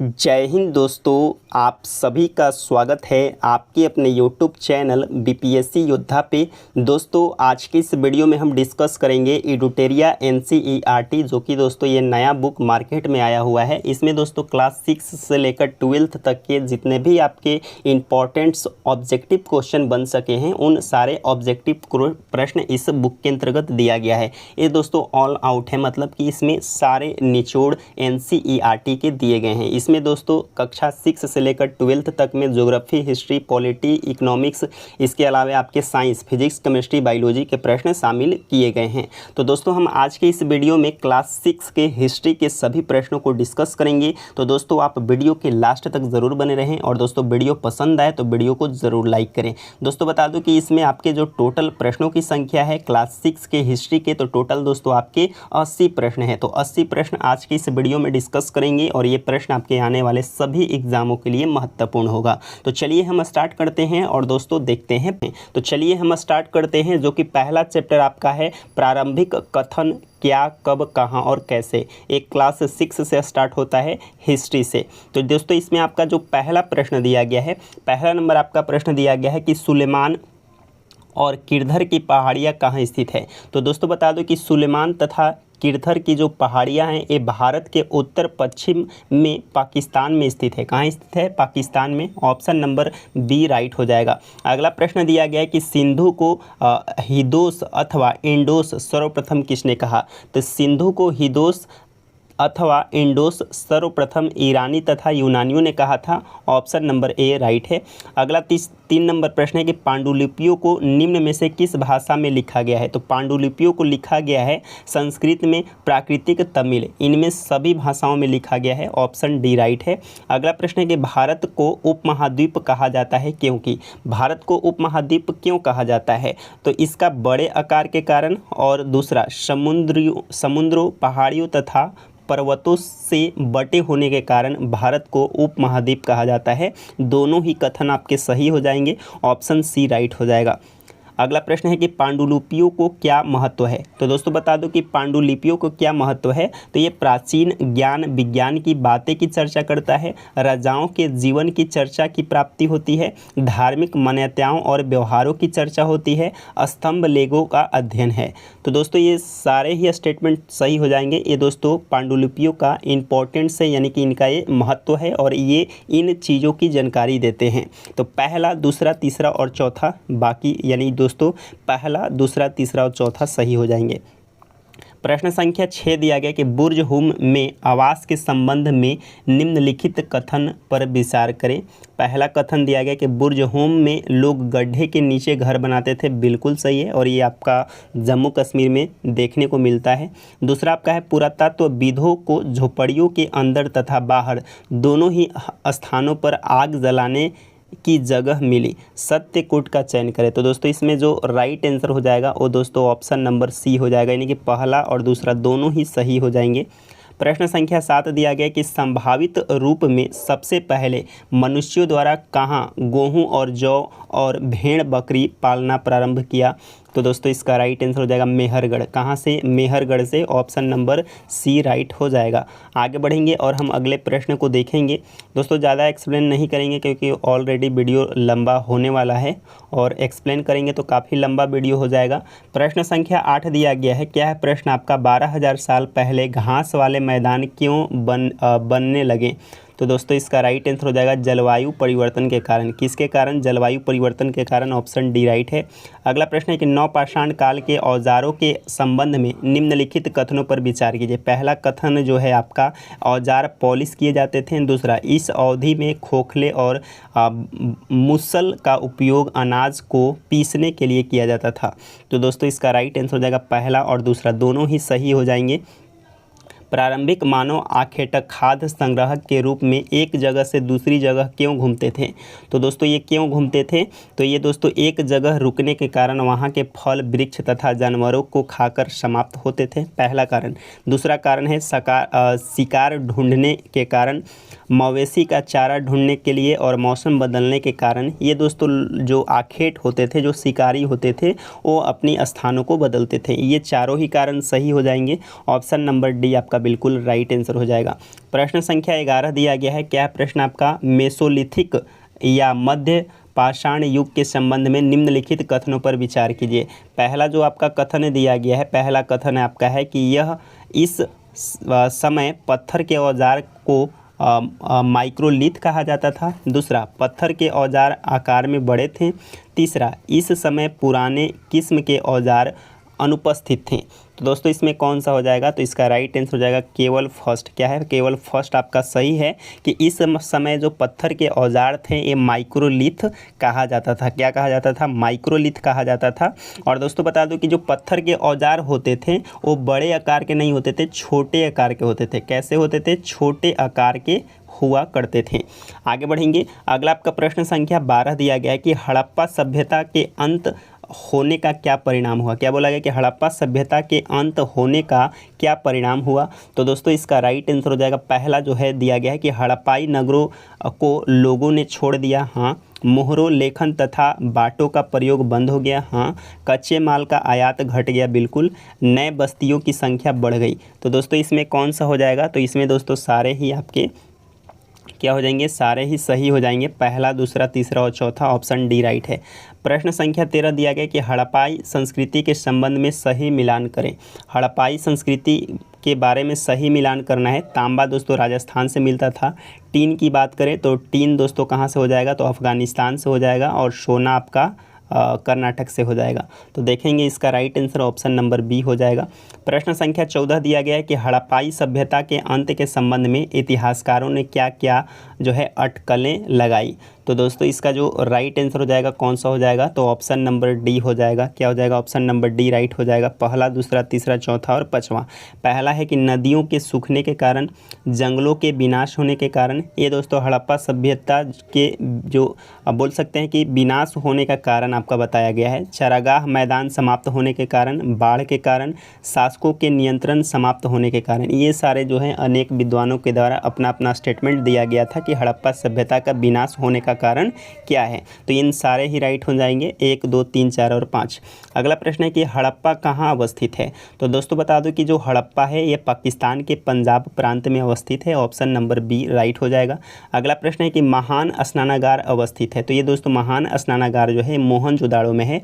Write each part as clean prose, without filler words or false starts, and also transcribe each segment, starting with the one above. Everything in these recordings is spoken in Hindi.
जय हिंद दोस्तों, आप सभी का स्वागत है आपके अपने यूट्यूब चैनल बीपीएससी योद्धा पे। दोस्तों आज की इस वीडियो में हम डिस्कस करेंगे एडुटेरिया एनसीईआरटी, जो कि दोस्तों ये नया बुक मार्केट में आया हुआ है। इसमें दोस्तों क्लास 6 से लेकर 12th तक के जितने भी आपके इम्पॉर्टेंट्स ऑब्जेक्टिव क्वेश्चन बन सके हैं, उन सारे ऑब्जेक्टिव प्रश्न इस बुक के अंतर्गत दिया गया है। ये दोस्तों ऑल आउट है, मतलब कि इसमें सारे निचोड़ एनसीईआरटी के दिए गए हैं। इसमें दोस्तों कक्षा 6 से लेकर 12th तक में ज्योग्राफी, हिस्ट्री, पॉलिटी, इकोनॉमिक्स, इसके अलावा आपके साइंस, फिजिक्स, केमिस्ट्री, बायोलॉजी के प्रश्न शामिल किए गए हैं। तो दोस्तों हम आज के इस वीडियो में क्लास 6 के हिस्ट्री के सभी प्रश्नों को डिस्कस करेंगे। तो दोस्तों आप वीडियो के लास्ट तक ज़रूर बने रहें, और दोस्तों वीडियो पसंद आए तो वीडियो को ज़रूर लाइक करें। दोस्तों बता दूं कि इसमें आपके जो टोटल प्रश्नों की संख्या है क्लास 6 के हिस्ट्री के, तो टोटल दोस्तों आपके 80 प्रश्न हैं। तो 80 प्रश्न आज की इस वीडियो में डिस्कस करेंगे, और ये प्रश्न आपके आने वाले सभी एग्जामों के लिए महत्वपूर्ण होगा। तो चलिए हम स्टार्ट करते हैं और दोस्तों देखते हैं। तो चलिए हम स्टार्ट करते हैं, जो कि पहला चैप्टर आपका है प्रारंभिक कथन, क्या, कब, कहाँ और कैसे। एक क्लास 6 से स्टार्ट होता है हिस्ट्री से। तो दोस्तों इसमें आपका जो पहला प्रश्न दिया गया है, पहला नंबर आपका प्रश्न दिया गया है कि सुलेमान और किरधर की पहाड़ियाँ कहाँ स्थित है। तो दोस्तों बता दो कि सुलेमान तथा किरधर की जो पहाड़ियाँ हैं ये भारत के उत्तर पश्चिम में पाकिस्तान में स्थित है। कहाँ स्थित है? पाकिस्तान में। ऑप्शन नंबर बी राइट हो जाएगा। अगला प्रश्न दिया गया है कि सिंधु को हिदोस अथवा इंडोस सर्वप्रथम किसने कहा। तो सिंधु को हिदोस अथवा इंडोस सर्वप्रथम ईरानी तथा यूनानियों ने कहा था। ऑप्शन नंबर ए राइट है। अगला 3 नंबर प्रश्न है कि पांडुलिपियों को निम्न में से किस भाषा में लिखा गया है। तो पांडुलिपियों को लिखा गया है संस्कृत में, प्राकृतिक, तमिल, इनमें सभी भाषाओं में लिखा गया है। ऑप्शन डी राइट है। अगला प्रश्न है कि भारत को उपमहाद्वीप कहा जाता है क्योंकि। भारत को उपमहाद्वीप क्यों कहा जाता है? तो इसका बड़े आकार के कारण, और दूसरा समुद्रों, पहाड़ियों तथा पर्वतों से बटे होने के कारण भारत को उपमहाद्वीप कहा जाता है। दोनों ही कथन आपके सही हो जाएंगे। ऑप्शन सी राइट हो जाएगा। अगला प्रश्न है कि पांडुलिपियों को क्या महत्व है। तो दोस्तों बता दो कि पांडुलिपियों को क्या महत्व है। तो ये प्राचीन ज्ञान विज्ञान की बातें की चर्चा करता है, राजाओं के जीवन की चर्चा की प्राप्ति होती है, धार्मिक मान्यताओं और व्यवहारों की चर्चा होती है, स्तंभ लेखों का अध्ययन है। तो दोस्तों ये सारे ही स्टेटमेंट सही हो जाएंगे। ये दोस्तों पांडुलिपियों का इंपॉर्टेंस है, यानी कि इनका ये महत्व है, और ये इन चीज़ों की जानकारी देते हैं। तो पहला, दूसरा, तीसरा और चौथा बाकी, यानी दोस्तों पहला, दूसरा, तीसरा और चौथा सही हो जाएंगे। प्रश्न संख्या 6 दिया गया कि बुर्ज हुम में आवास के संबंध में निम्नलिखित कथन पर विचार करें। पहला कथन दिया गया कि बुर्ज हुम में लोग गड्ढे के नीचे घर बनाते थे। बिल्कुल सही है, और ये आपका जम्मू कश्मीर में देखने को मिलता है। दूसरा आपका है पुरातत्वविदों को झोपड़ियों के अंदर तथा बाहर दोनों ही स्थानों पर आग जलाने की जगह मिली। सत्यकूट का चयन करें। तो दोस्तों इसमें जो राइट आंसर हो जाएगा वो दोस्तों ऑप्शन नंबर सी हो जाएगा, यानी कि पहला और दूसरा दोनों ही सही हो जाएंगे। प्रश्न संख्या 7 दिया गया कि संभावित रूप में सबसे पहले मनुष्यों द्वारा कहाँ गेहूँ और जौ और भेड़ बकरी पालना प्रारंभ किया। तो दोस्तों इसका राइट आंसर हो जाएगा मेहरगढ़। कहाँ से? मेहरगढ़ से। ऑप्शन नंबर सी राइट हो जाएगा। आगे बढ़ेंगे और हम अगले प्रश्न को देखेंगे। दोस्तों ज़्यादा एक्सप्लेन नहीं करेंगे क्योंकि ऑलरेडी वीडियो लंबा होने वाला है, और एक्सप्लेन करेंगे तो काफ़ी लंबा वीडियो हो जाएगा। प्रश्न संख्या 8 दिया गया है। क्या है प्रश्न आपका? 12,000 साल पहले घास वाले मैदान क्यों बनने लगे। तो दोस्तों इसका राइट आंसर हो जाएगा जलवायु परिवर्तन के कारण। किसके कारण? जलवायु परिवर्तन के कारण। ऑप्शन डी राइट है। अगला प्रश्न है कि नवपाषाण काल के औजारों के संबंध में निम्नलिखित कथनों पर विचार कीजिए। पहला कथन जो है आपका, औजार पॉलिश किए जाते थे। दूसरा, इस अवधि में खोखले और मुसल का उपयोग अनाज को पीसने के लिए किया जाता था। तो दोस्तों इसका राइट आंसर हो जाएगा पहला और दूसरा दोनों ही सही हो जाएंगे। प्रारंभिक मानव आखेटक खाद्य संग्राहक के रूप में एक जगह से दूसरी जगह क्यों घूमते थे। तो दोस्तों ये क्यों घूमते थे? तो ये दोस्तों एक जगह रुकने के कारण वहाँ के फल, वृक्ष तथा जानवरों को खाकर समाप्त होते थे, पहला कारण। दूसरा कारण है शिकार ढूंढने के कारण, मवेशी का चारा ढूंढने के लिए, और मौसम बदलने के कारण। ये दोस्तों जो आखेट होते थे, जो शिकारी होते थे, वो अपनी स्थानों को बदलते थे। ये चारों ही कारण सही हो जाएंगे। ऑप्शन नंबर डी आपका आपका बिल्कुल राइट आंसर हो जाएगा। प्रश्न संख्या 11 दिया गया है। क्या प्रश्न आपका मेसोलिथिक या मध्य पाषाण युग के संबंध में निम्नलिखित कथनों पर विचार कीजिए। पहला जो आपका कथन दिया गया है, पहला कथन आपका है कि यह इस समय पत्थर के औजार को माइक्रोलिथ कहा जाता था। दूसरा, पत्थर के औजार आकार में बड़े थे। तीसरा, इस समय पुराने किस्म के औजार अनुपस्थित थे। तो दोस्तों इसमें कौन सा हो जाएगा? तो इसका राइट आंसर हो जाएगा केवल फर्स्ट। क्या है? केवल फर्स्ट आपका सही है कि इस समय जो पत्थर के औजार थे ये माइक्रोलिथ कहा जाता था। क्या कहा जाता था? माइक्रोलिथ कहा जाता था। और दोस्तों बता दूं कि जो पत्थर के औजार होते थे वो बड़े आकार के नहीं होते थे, छोटे आकार के होते थे। कैसे होते थे? छोटे आकार के हुआ करते थे। आगे बढ़ेंगे। अगला आपका प्रश्न संख्या 12 दिया गया है कि हड़प्पा सभ्यता के अंत होने का क्या परिणाम हुआ। क्या बोला गया कि हड़प्पा सभ्यता के अंत होने का क्या परिणाम हुआ। तो दोस्तों इसका राइट आंसर हो जाएगा पहला जो है दिया गया है कि हड़प्पाई नगरों को लोगों ने छोड़ दिया। हाँ। मोहरों, लेखन तथा बाटों का प्रयोग बंद हो गया। हाँ। कच्चे माल का आयात घट गया। बिल्कुल। नए बस्तियों की संख्या बढ़ गई। तो दोस्तों इसमें कौन सा हो जाएगा? तो इसमें दोस्तों सारे ही आपके क्या हो जाएंगे? सारे ही सही हो जाएंगे। पहला, दूसरा, तीसरा और चौथा ऑप्शन डी राइट है। प्रश्न संख्या 13 दिया गया कि हड़प्पाई संस्कृति के संबंध में सही मिलान करें। हड़प्पाई संस्कृति के बारे में सही मिलान करना है। तांबा दोस्तों राजस्थान से मिलता था। टीन की बात करें तो टीन दोस्तों कहाँ से हो जाएगा? तो अफगानिस्तान से हो जाएगा। और सोना आपका कर्नाटक से हो जाएगा। तो देखेंगे इसका right answer option number B हो जाएगा। प्रश्न संख्या 14 दिया गया है कि हड़प्पाई सभ्यता के अंत के संबंध में इतिहासकारों ने क्या क्या जो है अटकलें लगाई। तो दोस्तों इसका जो राइट आंसर हो जाएगा कौन सा हो जाएगा? तो ऑप्शन नंबर डी हो जाएगा। क्या हो जाएगा? ऑप्शन नंबर डी राइट हो जाएगा। पहला, दूसरा, तीसरा, चौथा और पाँचवा। पहला है कि नदियों के सूखने के कारण, जंगलों के विनाश होने के कारण। ये दोस्तों हड़प्पा सभ्यता के जो बोल सकते हैं कि विनाश होने का कारण आपका बताया गया है। चरागाह मैदान समाप्त होने के कारण, बाढ़ के कारण, शासकों के नियंत्रण समाप्त होने के कारण। ये सारे जो हैं अनेक विद्वानों के द्वारा अपना अपना स्टेटमेंट दिया गया था कि हड़प्पा सभ्यता का विनाश होने का कारण क्या है। तो इन सारे ही राइट हो जाएंगे, 1, 2, 3, 4 और 5। अगला प्रश्न है कि हड़प्पा कहाँ अवस्थित है। तो दोस्तों बता दो कि जो हड़प्पा है ये पाकिस्तान के पंजाब प्रांत में अवस्थित है। ऑप्शन नंबर बी राइट हो जाएगा। अगला प्रश्न है कि महान स्नानागार अवस्थित है। तो ये दोस्तों महान स्नानागार जो है मोहनजोदाड़ो में है।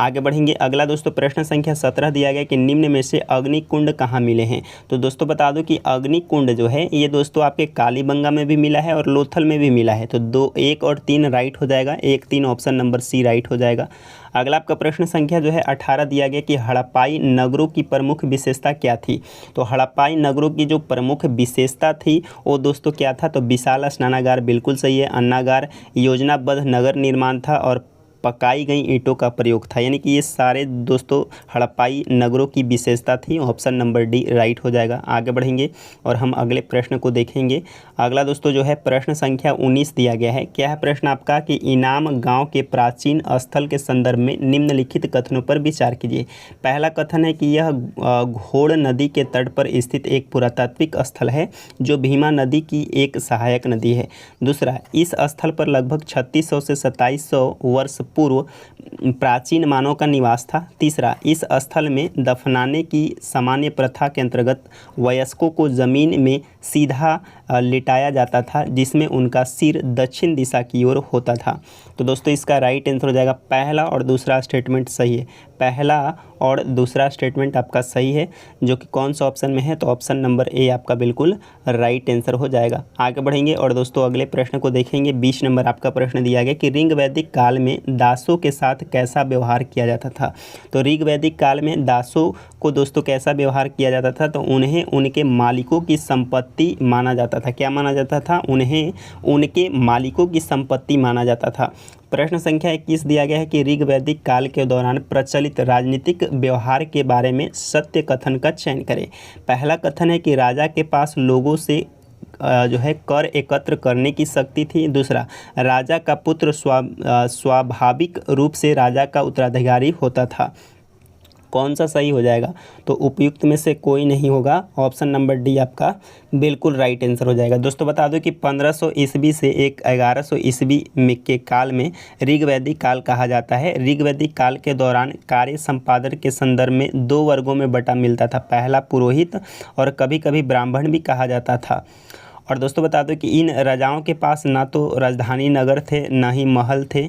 आगे बढ़ेंगे। अगला दोस्तों प्रश्न संख्या 17 दिया गया कि निम्न में से अग्निकुंड कहाँ मिले हैं। तो दोस्तों बता दो कि अग्निकुंड जो है ये दोस्तों आपके कालीबंगा में भी मिला है और लोथल में भी मिला है। तो 2, 1 और 3 राइट हो जाएगा। 1, 3 ऑप्शन नंबर सी राइट हो जाएगा। अगला आपका प्रश्न संख्या जो है 18 दिया गया कि हड़प्पाई नगरों की प्रमुख विशेषता क्या थी। तो हड़प्पाई नगरों की जो प्रमुख विशेषता थी वो दोस्तों क्या था? तो विशाल स्नानागार बिल्कुल सही है। अन्नागार, योजनाबद्ध नगर निर्माण था और पकाई गई ईंटों का प्रयोग था। यानी कि ये सारे दोस्तों हड़प्पाई नगरों की विशेषता थी। ऑप्शन नंबर डी राइट हो जाएगा। आगे बढ़ेंगे और हम अगले प्रश्न को देखेंगे। अगला दोस्तों जो है प्रश्न संख्या 19 दिया गया है। क्या है प्रश्न आपका कि इनाम गांव के प्राचीन स्थल के संदर्भ में निम्नलिखित कथनों पर विचार कीजिए। पहला कथन है कि यह घोड़ नदी के तट पर स्थित एक पुरातात्विक स्थल है जो भीमा नदी की एक सहायक नदी है। दूसरा, इस स्थल पर लगभग 3600 से 2700 वर्ष पूर्व प्राचीन मानव का निवास था। तीसरा, इस स्थल में दफनाने की सामान्य प्रथा के अंतर्गत वयस्कों को जमीन में सीधा लिटाया जाता था जिसमें उनका सिर दक्षिण दिशा की ओर होता था। तो दोस्तों इसका राइट आंसर हो जाएगा पहला और दूसरा स्टेटमेंट सही है। पहला और दूसरा स्टेटमेंट आपका सही है जो कि कौन सा ऑप्शन में है? तो ऑप्शन नंबर ए आपका बिल्कुल राइट आंसर हो जाएगा। आगे बढ़ेंगे और दोस्तों अगले प्रश्न को देखेंगे। 20 नंबर आपका प्रश्न दिया गया कि ऋग वैदिक काल में दासों के साथ कैसा व्यवहार किया जाता था। तो ऋग वैदिक काल में दासों को दोस्तों कैसा व्यवहार किया जाता था? तो उन्हें उनके मालिकों की संपत्ति माना जाता था। क्या माना जाता था? उन्हें उनके मालिकों की संपत्ति माना जाता था। प्रश्न संख्या 21 दिया गया है कि ऋग वैदिक काल के दौरान प्रचलित राजनीतिक व्यवहार के बारे में सत्य कथन का चयन करें। पहला कथन है कि राजा के पास लोगों से जो है कर एकत्र करने की शक्ति थी। दूसरा, राजा का पुत्र स्वाभाविक रूप से राजा का उत्तराधिकारी होता था। कौन सा सही हो जाएगा? तो उपयुक्त में से कोई नहीं होगा, ऑप्शन नंबर डी आपका बिल्कुल राइट आंसर हो जाएगा। दोस्तों बता दो कि 1500 ईस्वी से 1100 ईस्वी में के काल में ऋग्वैदिक काल कहा जाता है। ऋग्वैदिक काल के दौरान कार्य संपादन के संदर्भ में 2 वर्गों में बटा मिलता था, पहला पुरोहित और कभी कभी ब्राह्मण भी कहा जाता था। और दोस्तों बता दो कि इन राजाओं के पास ना तो राजधानी नगर थे ना ही महल थे।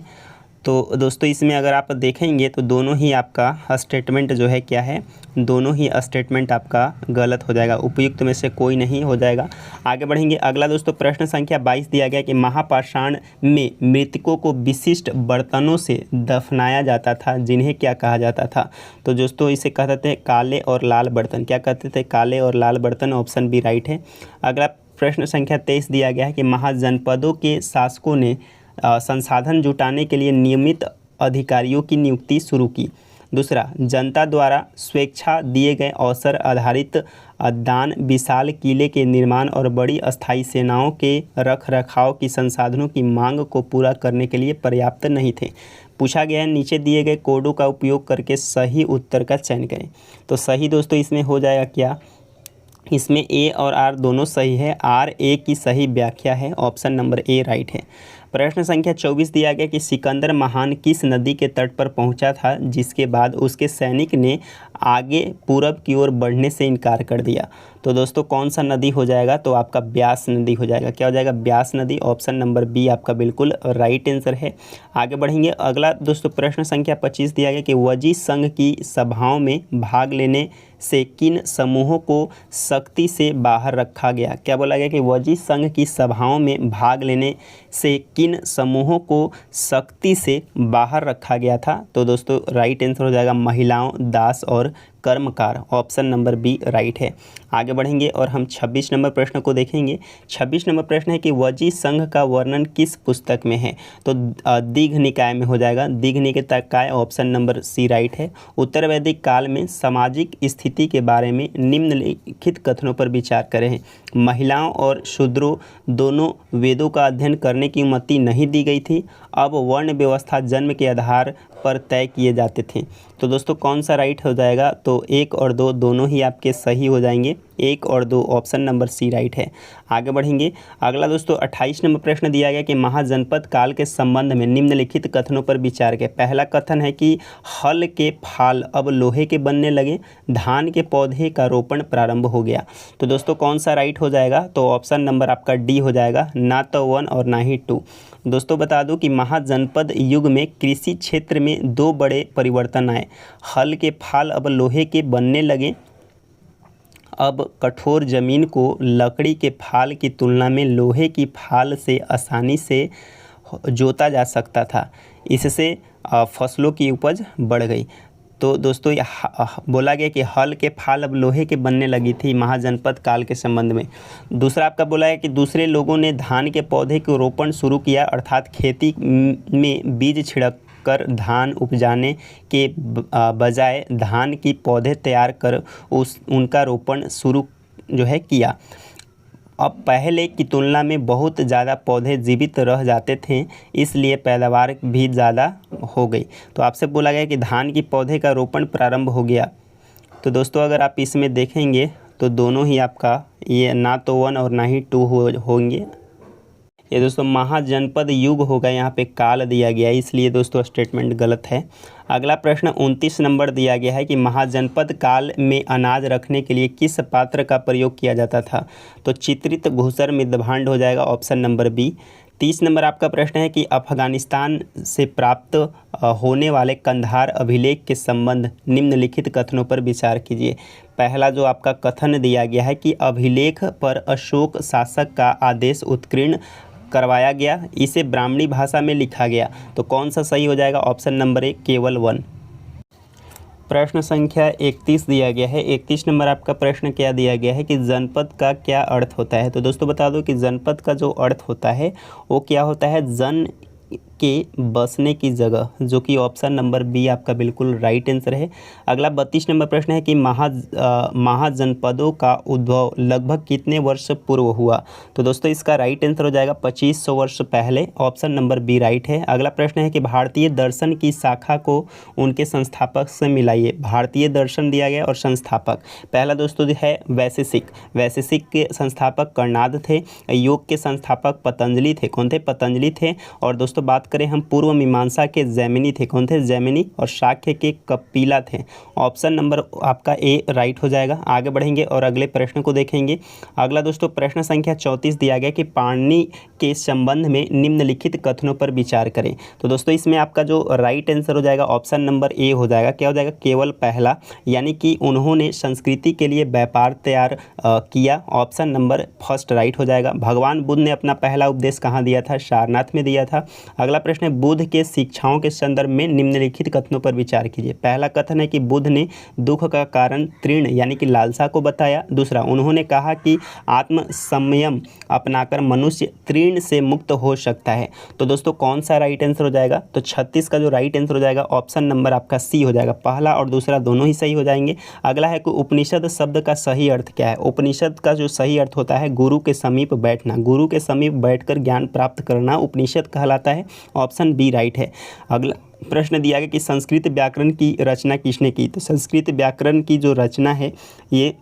तो दोस्तों इसमें अगर आप देखेंगे तो दोनों ही आपका स्टेटमेंट जो है क्या है, दोनों ही स्टेटमेंट आपका गलत हो जाएगा, उपयुक्त में से कोई नहीं हो जाएगा। आगे बढ़ेंगे। अगला दोस्तों प्रश्न संख्या 22 दिया गया कि महापाषाण में मृतकों को विशिष्ट बर्तनों से दफनाया जाता था, जिन्हें क्या कहा जाता था? तो दोस्तों इसे कहते थे काले और लाल बर्तन। क्या कहते थे? काले और लाल बर्तन, ऑप्शन बी राइट है। अगला प्रश्न संख्या 23 दिया गया है कि महाजनपदों के शासकों ने संसाधन जुटाने के लिए नियमित अधिकारियों की नियुक्ति शुरू की। दूसरा, जनता द्वारा स्वेच्छा दिए गए अवसर आधारित दान विशाल किले के निर्माण और बड़ी अस्थायी सेनाओं के रख रखाव की संसाधनों की मांग को पूरा करने के लिए पर्याप्त नहीं थे। पूछा गया है नीचे दिए गए कोडों का उपयोग करके सही उत्तर का चयन करें। तो सही दोस्तों इसमें हो जाएगा क्या? इसमें ए और आर दोनों सही है, आर ए की सही व्याख्या है, ऑप्शन नंबर ए राइट है। प्रश्न संख्या 24 दिया गया कि सिकंदर महान किस नदी के तट पर पहुंचा था, जिसके बाद उसके सैनिक ने आगे पूरब की ओर बढ़ने से इनकार कर दिया? तो दोस्तों कौन सा नदी हो जाएगा? तो आपका ब्यास नदी हो जाएगा। क्या हो जाएगा? ब्यास नदी, ऑप्शन नंबर बी आपका बिल्कुल राइट आंसर है। आगे बढ़ेंगे। अगला दोस्तों प्रश्न संख्या 25 दिया गया कि वजी संघ की सभाओं में भाग लेने से किन समूहों को सख्ती से बाहर रखा गया? क्या बोला गया कि वजी संघ की सभाओं में भाग लेने से किन समूहों को सख्ती से बाहर रखा गया था? तो दोस्तों राइट आंसर हो जाएगा महिलाओं, दास और कर्मकार, ऑप्शन नंबर बी राइट है। आगे बढ़ेंगे और हम 26 नंबर प्रश्न को देखेंगे। 26 नंबर प्रश्न है कि वजी संघ का वर्णन किस पुस्तक में है? तो दीघ निकाय में हो जाएगा, दीघ निकाय, ऑप्शन नंबर सी राइट है। उत्तर वैदिक काल में सामाजिक स्थिति के बारे में निम्नलिखित कथनों पर विचार करें। महिलाओं और शूद्रों दोनों वेदों का अध्ययन करने की अनुमति नहीं दी गई थी। अब वर्ण व्यवस्था जन्म के आधार पर तय किए जाते थे। तो दोस्तों कौन सा राइट हो जाएगा? तो 1 और 2 दोनों ही आपके सही हो जाएंगे, 1 और 2 ऑप्शन नंबर सी राइट है। आगे बढ़ेंगे। अगला दोस्तों 28 नंबर प्रश्न दिया गया कि महाजनपद काल के संबंध में निम्नलिखित कथनों पर विचार करें। पहला कथन है कि हल के फाल अब लोहे के बनने लगे, धान के पौधे का रोपण प्रारंभ हो गया। तो दोस्तों कौन सा राइट हो जाएगा? तो ऑप्शन नंबर आपका डी हो जाएगा, ना तो 1 और ना ही 2। दोस्तों बता दूं कि महाजनपद युग में कृषि क्षेत्र में 2 बड़े परिवर्तन आए। हल के फाल अब लोहे के बनने लगे। अब कठोर जमीन को लकड़ी के फाल की तुलना में लोहे की फाल से आसानी से जोता जा सकता था। इससे फसलों की उपज बढ़ गई। तो दोस्तों बोला गया कि हल के फाल अब लोहे के बनने लगी थी महाजनपद काल के संबंध में। दूसरा आपका बोला है कि दूसरे लोगों ने धान के पौधे को रोपण शुरू किया, अर्थात खेती में बीज छिड़क कर धान उपजाने के बजाय धान की पौधे तैयार कर उनका रोपण शुरू जो है किया। अब पहले की तुलना में बहुत ज़्यादा पौधे जीवित रह जाते थे, इसलिए पैदावार भी ज़्यादा हो गई। तो आपसे बोला गया कि धान की पौधे का रोपण प्रारंभ हो गया। तो दोस्तों अगर आप इसमें देखेंगे तो दोनों ही आपका ये ना तो 1 और ना ही 2 होंगे। ये दोस्तों महाजनपद युग होगा, यहाँ पे काल दिया गया है, इसलिए दोस्तों स्टेटमेंट गलत है। अगला प्रश्न 29 नंबर दिया गया है कि महाजनपद काल में अनाज रखने के लिए किस पात्र का प्रयोग किया जाता था? तो चित्रित घूसर मिद्धभांड हो जाएगा, ऑप्शन नंबर बी। 30 नंबर आपका प्रश्न है कि अफगानिस्तान से प्राप्त होने वाले कंधार अभिलेख के संबंध निम्नलिखित कथनों पर विचार कीजिए। पहला जो आपका कथन दिया गया है कि अभिलेख पर अशोक शासक का आदेश उत्कीर्ण करवाया गया, इसे ब्राह्मणी भाषा में लिखा गया। तो कौन सा सही हो जाएगा? ऑप्शन नंबर ए केवल 1। प्रश्न संख्या 31 दिया गया है। 31 नंबर आपका प्रश्न क्या दिया गया है कि जनपद का क्या अर्थ होता है? तो दोस्तों बता दो कि जनपद का जो अर्थ होता है वो क्या होता है? जन के बसने की जगह, जो कि ऑप्शन नंबर बी आपका बिल्कुल राइट आंसर है। अगला 32 नंबर प्रश्न है कि महाजनपदों का उद्भव लगभग कितने वर्ष पूर्व हुआ। तो दोस्तों इसका राइट आंसर हो जाएगा 2500 वर्ष पहले, ऑप्शन नंबर बी राइट है। अगला प्रश्न है कि भारतीय दर्शन की शाखा को उनके संस्थापक से मिलाइए। भारतीय दर्शन दिया गया और संस्थापक, पहला दोस्तों है वैशेषिक के संस्थापक कर्णाद थे। योग के संस्थापक पतंजलि थे। कौन थे? पतंजलि थे। और दोस्तों बात करें हम पूर्व मीमांसा के जैमिनी थे। कौन थे? जैमिनी। और शाक्य के कपिला थे। ऑप्शन नंबर आपका ए राइट हो जाएगा। आगे बढ़ेंगे और अगले प्रश्न को देखेंगे। अगला दोस्तों प्रश्न संख्या 34 दिया गया कि पाणिनि के संबंध में निम्नलिखित कथनों पर विचार करें। तो दोस्तों इसमें आपका जो राइट आंसर हो जाएगा ऑप्शन नंबर ए हो जाएगा। क्या हो जाएगा? केवल पहला, यानी कि उन्होंने संस्कृति के लिए व्यापार तैयार किया। ऑप्शन नंबर फर्स्ट राइट हो जाएगा। भगवान बुद्ध ने अपना पहला उपदेश कहाँ दिया था? सारनाथ में दिया था। अगला प्रश्न है बुद्ध के शिक्षाओं के संदर्भ में निम्नलिखित कथनों पर विचार कीजिए। पहला कथन है कि बुद्ध ने दुख का कारण तृण यानी कि लालसा को बताया। दूसरा, उन्होंने कहा कि आत्म संयम अपनाकर मनुष्य तृण से मुक्त हो सकता है। तो दोस्तों कौन सा राइट आंसर हो जाएगा? तो 36 का जो राइट आंसर हो जाएगा ऑप्शन नंबर आपका सी हो जाएगा। पहला और दूसरा दोनों ही सही हो जाएंगे। अगला है कि उपनिषद शब्द का सही अर्थ क्या है? उपनिषद का जो सही अर्थ होता है गुरु के समीप बैठना, गुरु के समीप बैठकर ज्ञान प्राप्त करना उपनिषद कहलाता है। ऑप्शन बी राइट है। अगला प्रश्न दिया गया कि संस्कृत व्याकरण की रचना किसने की? तो संस्कृत व्याकरण की जो रचना है ये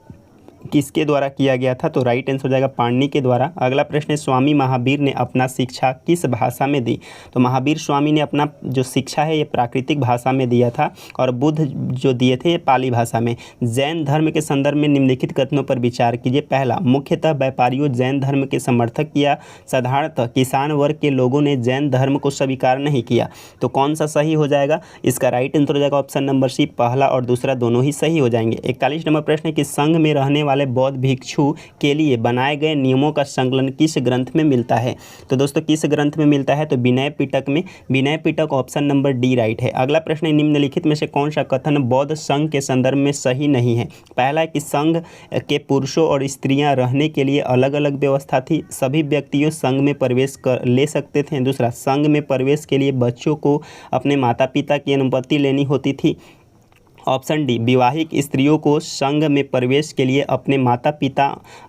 किसके द्वारा किया गया था? तो राइट आंसर हो जाएगा पाणिनि के द्वारा। अगला प्रश्न है स्वामी महावीर ने अपना शिक्षा किस भाषा में दी? तो महावीर स्वामी ने अपना जो शिक्षा है ये प्राकृतिक भाषा में दिया था और बुद्ध जो दिए थे ये पाली भाषा में। जैन धर्म के संदर्भ में निम्नलिखित कथनों पर विचार कीजिए। पहला, मुख्यतः व्यापारियों जैन धर्म के समर्थक किया, साधारणतः किसान वर्ग के लोगों ने जैन धर्म को स्वीकार नहीं किया। तो कौन सा सही हो जाएगा? इसका राइट आंसर हो जाएगा ऑप्शन नंबर सी, पहला और दूसरा दोनों ही सही हो जाएंगे। 41 नंबर प्रश्न है कि संघ में रहने वाले बौद्ध भिक्षु के लिए बनाए गए नियमों का संकलन किस ग्रंथ में मिलता है? तो दोस्तों किस ग्रंथ में मिलता है? तो विनय पिटक में। Vinaya Pitaka option number D right है। अगला प्रश्न है निम्नलिखित में से कौन सा कथन बौद्ध संघ के संदर्भ में सही नहीं है? पहला है कि संघ के पुरुषों और स्त्रियां रहने के लिए अलग अलग व्यवस्था थी, सभी व्यक्तियों संघ में प्रवेश ले सकते थे। दूसरा, संघ में प्रवेश के लिए बच्चों को अपने माता पिता की अनुमति लेनी होती थी। ऑप्शन डी, विवाहित स्त्रियों को संघ में प्रवेश के लिए अपने माता पिता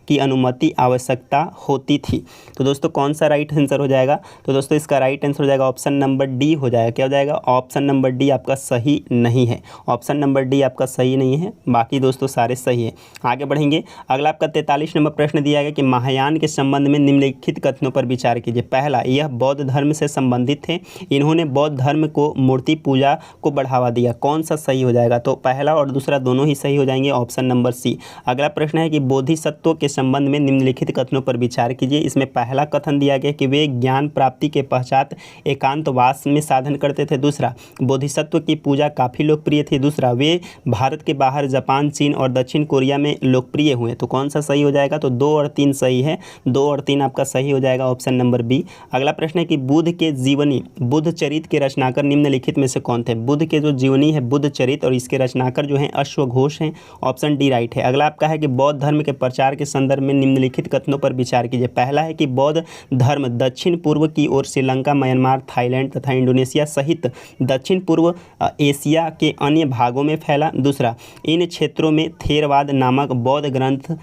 की अनुमति आवश्यकता होती थी। तो दोस्तों कौन सा राइट आंसर हो जाएगा? तो दोस्तों इसका राइट आंसर हो जाएगा ऑप्शन नंबर डी हो जाएगा। क्या हो जाएगा? ऑप्शन नंबर डी आपका सही नहीं है। ऑप्शन नंबर डी आपका सही नहीं है, बाकी दोस्तों सारे सही है। आगे बढ़ेंगे। अगला आपका 43 नंबर प्रश्न दिया गया कि महायान के संबंध में निम्नलिखित कथनों पर विचार कीजिए। पहला, यह बौद्ध धर्म से संबंधित थे, इन्होंने बौद्ध धर्म को मूर्ति पूजा को बढ़ावा दिया। कौन सा सही हो जाएगा? तो पहला और दूसरा दोनों ही सही हो जाएंगे, ऑप्शन नंबर सी। अगला प्रश्न है कि बोधिसत्वों के संबंध में निम्नलिखित कथनों पर विचार कीजिए। इसमें पहला कथन दिया गया कि वे ज्ञान प्राप्ति के पश्चात एकांतवास में साधन करते थे। दूसरा, बोधिसत्व की पूजा काफ़ी लोकप्रिय थी। दूसरा, वे भारत के बाहर जापान, चीन और दक्षिण कोरिया में लोकप्रिय हुए। तो कौन सा सही हो जाएगा? तो 2 और 3 सही है, 2 और 3 आपका सही हो जाएगा, ऑप्शन नंबर बी। अगला प्रश्न है कि बुद्ध के जीवनी बुद्ध चरित के रचनाकार निम्नलिखित में से कौन थे? बुद्ध के जो जीवनी है बुद्ध चरित और इसके रचनाकार जो हैं अश्वघोष हैं, ऑप्शन डी राइट है। अगला आपका है कि बौद्ध धर्म के प्रचार के संदर्भ में निम्नलिखित कथनों पर विचार कीजिए। पहला है कि बौद्ध धर्म दक्षिण पूर्व की ओर श्रीलंका, म्यांमार, थाईलैंड तथा इंडोनेशिया सहित दक्षिण पूर्व एशिया के अन्य भागों में फैला। दूसरा, इन क्षेत्रों में थेरवाद नामक बौद्ध ग्रंथ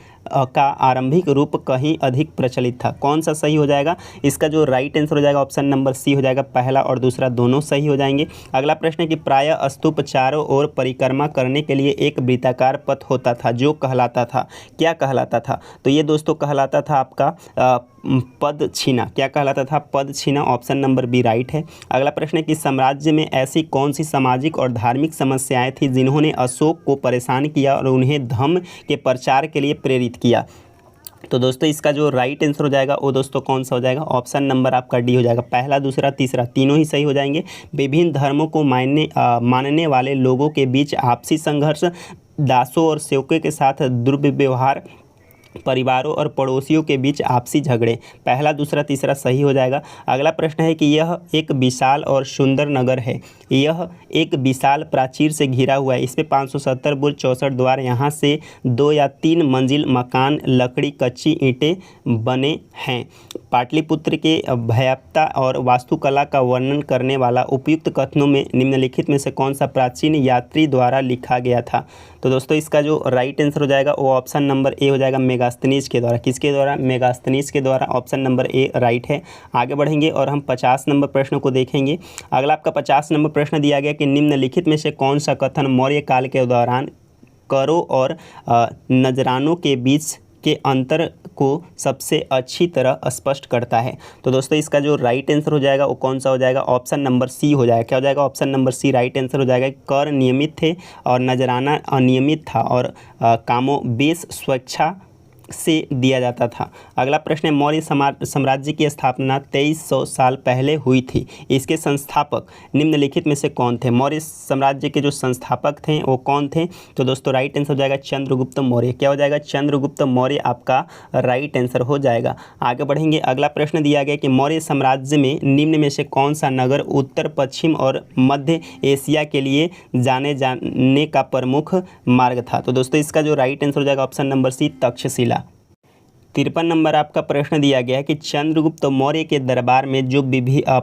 का आरंभिक रूप कहीं अधिक प्रचलित था। कौन सा सही हो जाएगा? इसका जो राइट आंसर हो जाएगा ऑप्शन नंबर सी हो जाएगा। पहला और दूसरा दोनों सही हो जाएंगे। अगला प्रश्न है कि प्रायः स्तूप चारों ओर परिक्रमा करने के लिए एक वृत्ताकार पथ होता था जो कहलाता था। क्या कहलाता था? तो ये दोस्तों कहलाता था आपका पद छीना। क्या कहलाता था? पद छीना, ऑप्शन नंबर बी राइट है। अगला प्रश्न है कि साम्राज्य में ऐसी कौन सी सामाजिक और धार्मिक समस्याएं थी जिन्होंने अशोक को परेशान किया और उन्हें धम्म के प्रचार के लिए प्रेरित किया? तो दोस्तों इसका जो राइट आंसर हो जाएगा वो दोस्तों कौन सा हो जाएगा? ऑप्शन नंबर आपका डी हो जाएगा। पहला, दूसरा, तीसरा तीनों ही सही हो जाएंगे। विभिन्न धर्मों को मानने वाले लोगों के बीच आपसी संघर्ष, दासों और सेवकों के साथ दुर्व्यवहार, परिवारों और पड़ोसियों के बीच आपसी झगड़े। पहला, दूसरा, तीसरा सही हो जाएगा। अगला प्रश्न है कि यह एक विशाल और सुंदर नगर है, यह एक विशाल प्राचीर से घिरा हुआ है, इसमें 570 बुर्ज, 64 द्वार, यहाँ से 2 या 3 मंजिल मकान, लकड़ी, कच्ची ईंटें बने हैं। पाटलिपुत्र के भव्यता और वास्तुकला का वर्णन करने वाला उपयुक्त कथनों में निम्नलिखित में से कौन सा प्राचीन यात्री द्वारा लिखा गया था। तो दोस्तों इसका जो राइट आंसर हो जाएगा वो ऑप्शन नंबर ए हो जाएगा, मेगास्थनीज के द्वारा। किसके द्वारा? मेगास्थनीज के द्वारा। ऑप्शन नंबर ए राइट है। आगे बढ़ेंगे और हम 50 नंबर प्रश्न को देखेंगे। अगला आपका 50 नंबर प्रश्न दिया गया कि निम्नलिखित में से कौन सा कथन मौर्य काल के दौरान करों और नजरानों के बीच के अंतर को सबसे अच्छी तरह स्पष्ट करता है। तो दोस्तों इसका जो राइट आंसर हो जाएगा वो कौन सा हो जाएगा? ऑप्शन नंबर सी हो जाएगा। क्या हो जाएगा? Option number C right answer हो जाएगा। कर नियमित थे और नजराना अनियमित था और कामोबेश स्वेच्छा से दिया जाता था। अगला प्रश्न है, मौर्य साम्राज्य की स्थापना 2300 साल पहले हुई थी। इसके संस्थापक निम्नलिखित में से कौन थे? मौर्य साम्राज्य के जो संस्थापक थे वो कौन थे? तो दोस्तों राइट आंसर हो जाएगा चंद्रगुप्त मौर्य। क्या हो जाएगा? चंद्रगुप्त मौर्य आपका राइट आंसर हो जाएगा। आगे बढ़ेंगे। अगला प्रश्न दिया गया कि मौर्य साम्राज्य में निम्न में से कौन सा नगर उत्तर पश्चिम और मध्य एशिया के लिए जाने का प्रमुख मार्ग था। तो दोस्तों इसका जो राइट आंसर हो जाएगा ऑप्शन नंबर सी तक्षशिला। 53 नंबर आपका प्रश्न दिया गया है कि चंद्रगुप्त मौर्य के दरबार में जो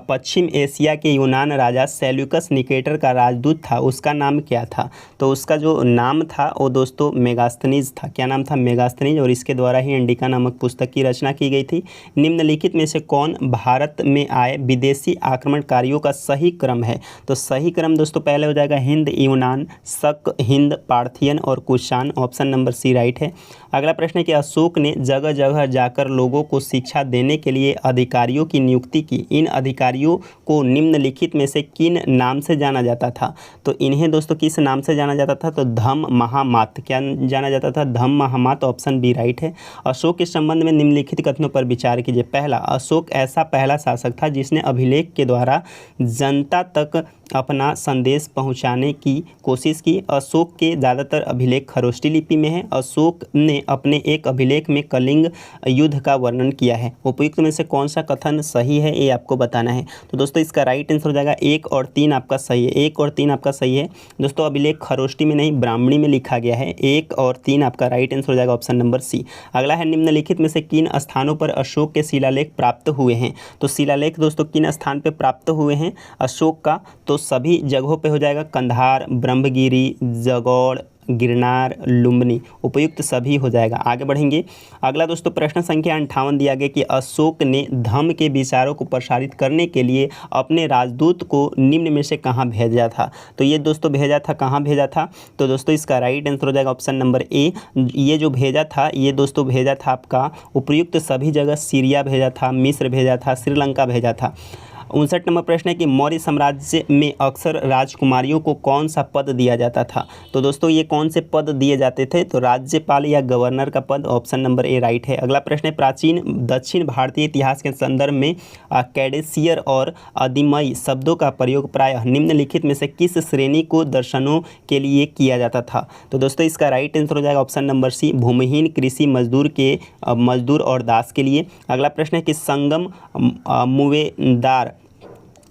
पश्चिम एशिया के यूनान राजा सेल्यूकस निकेटर का राजदूत था उसका नाम क्या था? तो उसका जो नाम था वो दोस्तों मेगास्थनीज था। क्या नाम था? मेगास्थनीज। और इसके द्वारा ही इंडिका नामक पुस्तक की रचना की गई थी। निम्नलिखित में से कौन भारत में आए विदेशी आक्रमणकारियों का सही क्रम है? तो सही क्रम दोस्तों पहले हो जाएगा हिंद, यूनान, शक, हिंद, पार्थियन और Kushan. Option number C right है। अगला प्रश्न है कि अशोक ने जगह जगह जाकर लोगों को शिक्षा देने के लिए अधिकारियों की नियुक्ति की। इन अधिकारियों को निम्नलिखित में से किन नाम से जाना जाता था? तो इन्हें दोस्तों किस नाम से जाना जाता था? तो धम्म महामात। क्या जाना जाता था? धम्म महामात। ऑप्शन बी राइट है। अशोक के संबंध में निम्नलिखित कथनों पर विचार कीजिए। पहला, अशोक ऐसा पहला शासक था जिसने अभिलेख के द्वारा जनता तक अपना संदेश पहुंचाने की कोशिश की। अशोक के ज़्यादातर अभिलेख खरोष्टी लिपि में है। अशोक ने अपने एक अभिलेख में कलिंग युद्ध का वर्णन किया है। उपयुक्त में से कौन सा कथन सही है ये आपको बताना है। तो दोस्तों इसका राइट आंसर हो जाएगा 1 और 3 आपका सही है। 1 और 3 आपका सही है दोस्तों। अभिलेख खरोष्टी में नहीं ब्राह्मणी में लिखा गया है। 1 और 3 आपका राइट आंसर हो जाएगा ऑप्शन नंबर सी। अगला है, निम्नलिखित में से किन स्थानों पर अशोक के शिलालेख प्राप्त हुए हैं? तो शिलालेख दोस्तों किन स्थान पर प्राप्त हुए हैं अशोक का? तो सभी जगहों पे हो जाएगा। कंधार, ब्रह्मगिरी, जगौड़, गिरनार, लुम्बिनी। उपयुक्त सभी हो जाएगा। आगे बढ़ेंगे। अगला दोस्तों प्रश्न संख्या 58 दिया गया कि अशोक ने धम्म के विचारों को प्रसारित करने के लिए अपने राजदूत को निम्न में से कहाँ भेजा था? तो ये दोस्तों भेजा था, कहाँ भेजा था? तो दोस्तों इसका राइट आंसर हो जाएगा ऑप्शन नंबर ए। ये जो भेजा था ये दोस्तों भेजा था आपका उपयुक्त सभी जगह। सीरिया भेजा था, मिस्र भेजा था, श्रीलंका भेजा था। 59 नंबर प्रश्न है कि मौर्य साम्राज्य में अक्सर राजकुमारियों को कौन सा पद दिया जाता था? तो दोस्तों ये कौन से पद दिए जाते थे? तो राज्यपाल या गवर्नर का पद। ऑप्शन नंबर ए राइट है। अगला प्रश्न है, प्राचीन दक्षिण भारतीय इतिहास के संदर्भ में कैडेसियर और अधिमय शब्दों का प्रयोग प्रायः निम्नलिखित में से किस श्रेणी को दर्शनों के लिए किया जाता था? तो दोस्तों इसका राइट आंसर हो जाएगा ऑप्शन नंबर सी, भूमिहीन कृषि मजदूर और दास के लिए। अगला प्रश्न है कि संगम मुवेदार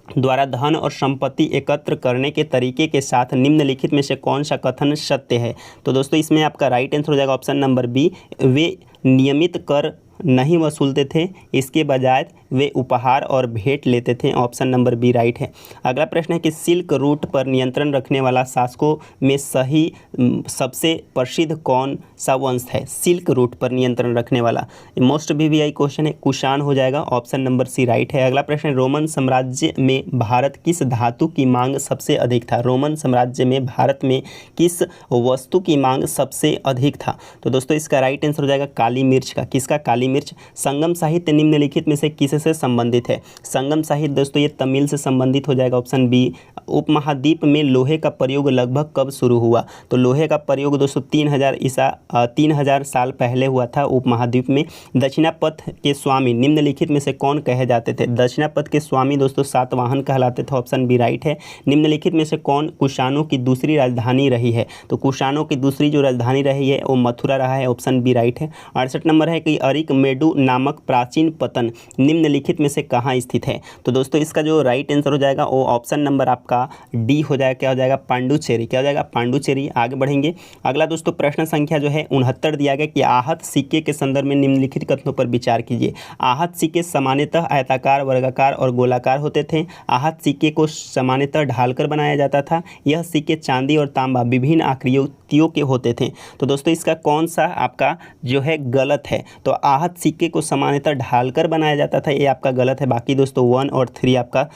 द्वारा धन और संपत्ति एकत्र करने के तरीके के साथ निम्नलिखित में से कौन सा कथन सत्य है? तो दोस्तों इसमें आपका राइट आंसर हो जाएगा ऑप्शन नंबर बी, वे नियमित कर नहीं वसूलते थे, इसके बजाय वे उपहार और भेंट लेते थे। ऑप्शन नंबर बी राइट है। अगला प्रश्न है कि सिल्क रूट पर नियंत्रण रखने वाला शासकों में सबसे प्रसिद्ध कौन सा वंश है? सिल्क रूट पर नियंत्रण रखने वाला मोस्ट वीवीआई क्वेश्चन है, कुषाण हो जाएगा। ऑप्शन नंबर सी राइट है। अगला प्रश्न है, रोमन साम्राज्य में भारत किस धातु की मांग सबसे अधिक था? रोमन साम्राज्य में भारत में किस वस्तु की मांग सबसे अधिक था? तो दोस्तों इसका राइट आंसर हो जाएगा काली मिर्च का। किसका? काली मिर्च। संगम साहित्य निम्नलिखित में से किससे संबंधित है? संगम साहित्य दोस्तों ये तमिल से संबंधित हो जाएगा। Option B. उपमहाद्वीप में लोहे का प्रयोग लगभग कब शुरू हुआ? तो लोहे का प्रयोग दोस्तों 3000 साल पहले हुआ था उपमहाद्वीप में। दक्षिणापथ के स्वामी निम्नलिखित में से कौन कहे जाते थे? दक्षिणापथ के स्वामी दोस्तों सातवाहन कहलाते थे। ऑप्शन बी राइट है। निम्नलिखित में से कौन कुषाणों की दूसरी राजधानी रही है? तो कुषाणों की दूसरी जो राजधानी रही है वो मथुरा रहा है। ऑप्शन बी राइट है। 68 नंबर है कि अरिक मेडु नामक प्राचीन पतन निम्नलिखित में से कहाँ स्थित है? तो दोस्तों इसका जो राइट आंसर हो जाएगा वो ऑप्शन नंबर आपका डी हो जाएगा। क्या हो जाएगा? पांडुचेरी। क्या हो जाएगा? पांडुचेरी। आगे बढ़ेंगे। अगला दोस्तों प्रश्न संख्या जो है 69 दिया गया कि आहत सिक्के के संदर्भ में निम्नलिखित कथनों पर विचार कीजिए। आहत सिक्के सामान्यतः आयताकार, वर्गाकार और गोलाकार होते थे। आहत सिक्के को सामान्यतः ढालकर बनाया जाता था। यह सिक्के चांदी और तांबा विभिन्न आकृतियों के होते थे। तो दोस्तों इसका कौन सा आपका जो है गलत है? तो आहत सिक्के को सामान्यतः ढालकर बनाया जाता था, ये आपका गलत है। बाकी दोस्तों 1 और 3 आपका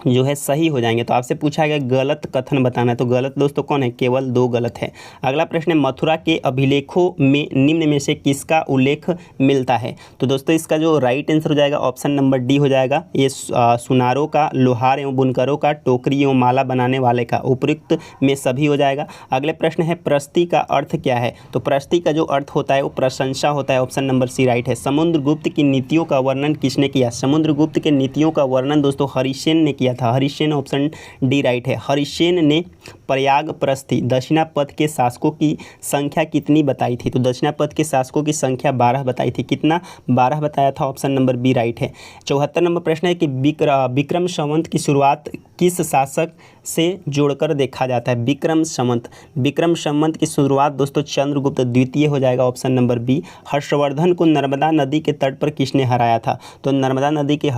जो है सही हो जाएंगे। तो आपसे पूछा गया गलत कथन बताना है, तो गलत दोस्तों कौन है? केवल 2 गलत है। अगला प्रश्न है मथुरा के अभिलेखों में निम्न में से किसका उल्लेख मिलता है? तो दोस्तों इसका जो राइट आंसर हो जाएगा ऑप्शन नंबर डी हो जाएगा। ये सुनारों का, लोहार एवं बुनकरों का, टोकरी एवं माला बनाने वाले का, उपयुक्त में सभी हो जाएगा। अगले प्रश्न है प्रस्ति का अर्थ क्या है? तो प्रस्ति का जो अर्थ होता है वो प्रशंसा होता है। ऑप्शन नंबर सी राइट है। समुद्रगुप्त की नीतियों का वर्णन किसने किया? समुद्रगुप्त के नीतियों का वर्णन दोस्तों हरिसेन ने किया था। हरिसेन ऑप्शन डी राइट है। हरिसेन ने प्रयाग प्रस्थि दक्षिणापथ के शासकों की संख्या कितनी बताई थी? तो दक्षिणापथ के शासकों की संख्या 12 बताई थी। कितना? 12 बताया था। ऑप्शन नंबर बी राइट है। 74 नंबर प्रश्न है कि विक्रम संवत की शुरुआत किस शासक से जोड़कर देखा जाता है? विक्रम संवत की शुरुआत दोस्तों चंद्रगुप्त द्वितीय हो जाएगा। Option number B. हर्षवर्धन को नर्मदा नदी के तट पर किसने हराया था? तो नर्मदा नदी के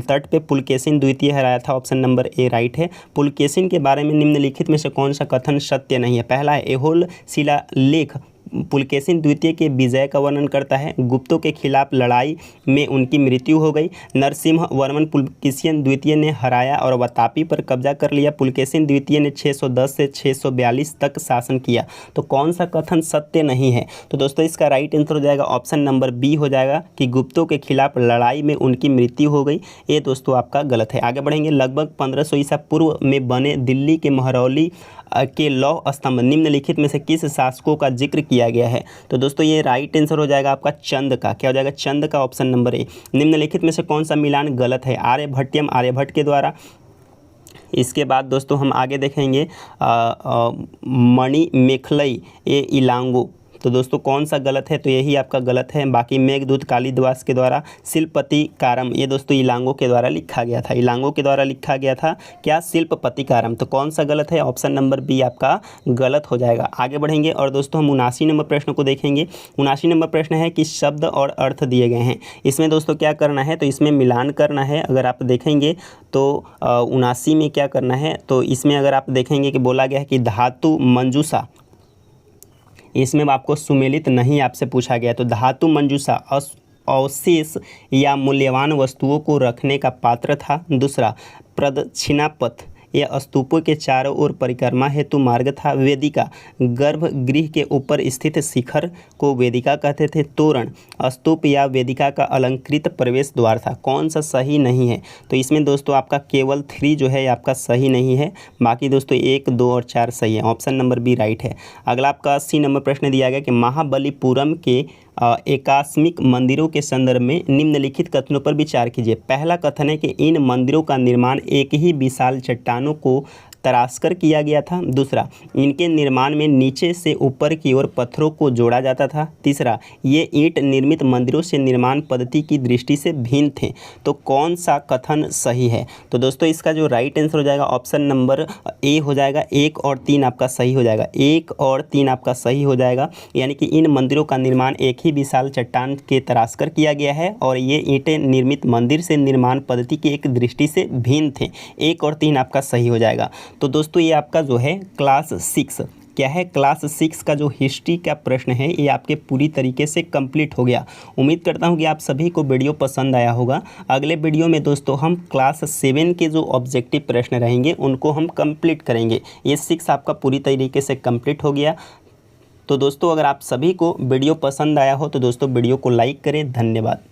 तट पे पुलकेशिन द्वितीय हराया था। ऑप्शन नंबर ए राइट है। पुलकेशिन के बारे में निम्नलिखित में से कौन सा कथन सत्य नहीं है? पहला है एहोल शिलालेख पुलकेशिन द्वितीय के विजय का वर्णन करता है। गुप्तों के खिलाफ लड़ाई में उनकी मृत्यु हो गई। नरसिम्ह वर्मन पुलकेशिन द्वितीय ने हराया और वातापी पर कब्जा कर लिया। पुलकेशिन द्वितीय ने 610 से 642 तक शासन किया। तो कौन सा कथन सत्य नहीं है? तो दोस्तों इसका राइट आंसर हो जाएगा ऑप्शन नंबर बी हो जाएगा कि गुप्तों के खिलाफ लड़ाई में उनकी मृत्यु हो गई। ये दोस्तों आपका गलत है। आगे बढ़ेंगे। लगभग 1500 ईसा पूर्व में बने दिल्ली के महरौली के लौह स्तंभ निम्नलिखित में से किस शासकों का जिक्र किया गया है? तो दोस्तों ये राइट आंसर हो जाएगा आपका चंद का। क्या हो जाएगा? चंद का। Option number A. निम्नलिखित में से कौन सा मिलान गलत है? आर्यभट्टियम आर्यभट्ट के द्वारा। इसके बाद दोस्तों हम आगे देखेंगे मणि मेखलई ए इलांगो। तो दोस्तों कौन सा गलत है? तो यही आपका गलत है। बाकी मेघदूत कालिदास के द्वारा शिल्पपतिकारम, ये दोस्तों इलांगो के द्वारा लिखा गया था। इलांगो के द्वारा लिखा गया था क्या? शिल्पपतिकारम। तो कौन सा गलत है? ऑप्शन नंबर बी आपका गलत हो जाएगा। आगे बढ़ेंगे और दोस्तों हम 79 नंबर प्रश्न को देखेंगे। 79 नंबर प्रश्न है कि शब्द और अर्थ दिए गए हैं। इसमें दोस्तों क्या करना है? तो इसमें मिलान करना है। अगर आप देखेंगे तो 79 में क्या करना है? तो इसमें अगर आप देखेंगे कि बोला गया है कि धातु मंजूषा, इसमें आपको सुमेलित नहीं आपसे पूछा गया। तो धातु मंजूषा अवशेष या मूल्यवान वस्तुओं को रखने का पात्र था। दूसरा प्रदक्षिणापथ, यह स्तूपों के चारों ओर परिक्रमा हेतु मार्ग था। वेदिका, गर्भगृह के ऊपर स्थित शिखर को वेदिका कहते थे। तोरण, स्तूप या वेदिका का अलंकृत प्रवेश द्वार था। कौन सा सही नहीं है? तो इसमें दोस्तों आपका केवल 3 जो है आपका सही नहीं है। बाकी दोस्तों 1, 2 और 4 सही है। ऑप्शन नंबर बी राइट है। अगला आपका 80 नंबर प्रश्न दिया गया कि महाबलीपुरम के एकास्मिक मंदिरों के संदर्भ में निम्नलिखित कथनों पर विचार कीजिए। पहला कथन है कि इन मंदिरों का निर्माण एक ही विशाल चट्टानों को तराशकर किया गया था। दूसरा, इनके निर्माण में नीचे से ऊपर की ओर पत्थरों को जोड़ा जाता था। तीसरा, ये ईंट निर्मित मंदिरों से निर्माण पद्धति की दृष्टि से भिन्न थे। तो कौन सा कथन सही है? तो दोस्तों इसका जो राइट आंसर हो जाएगा ऑप्शन नंबर ए हो जाएगा। 1 और 3 आपका सही हो जाएगा। 1 और 3 आपका सही हो जाएगा। यानी कि इन मंदिरों का निर्माण एक ही विशाल चट्टान के तराशकर किया गया है और ये ईंटें निर्मित मंदिर से निर्माण पद्धति की एक दृष्टि से भिन्न थे। 1 और 3 आपका सही हो जाएगा। तो दोस्तों ये आपका जो है क्लास 6 क्या है? क्लास 6 का जो हिस्ट्री का प्रश्न है ये आपके पूरी तरीके से कंप्लीट हो गया। उम्मीद करता हूँ कि आप सभी को वीडियो पसंद आया होगा। अगले वीडियो में दोस्तों हम क्लास 7 के जो ऑब्जेक्टिव प्रश्न रहेंगे उनको हम कंप्लीट करेंगे। ये 6 आपका पूरी तरीके से कंप्लीट हो गया। तो दोस्तों अगर आप सभी को वीडियो पसंद आया हो तो दोस्तों वीडियो को लाइक करें। धन्यवाद।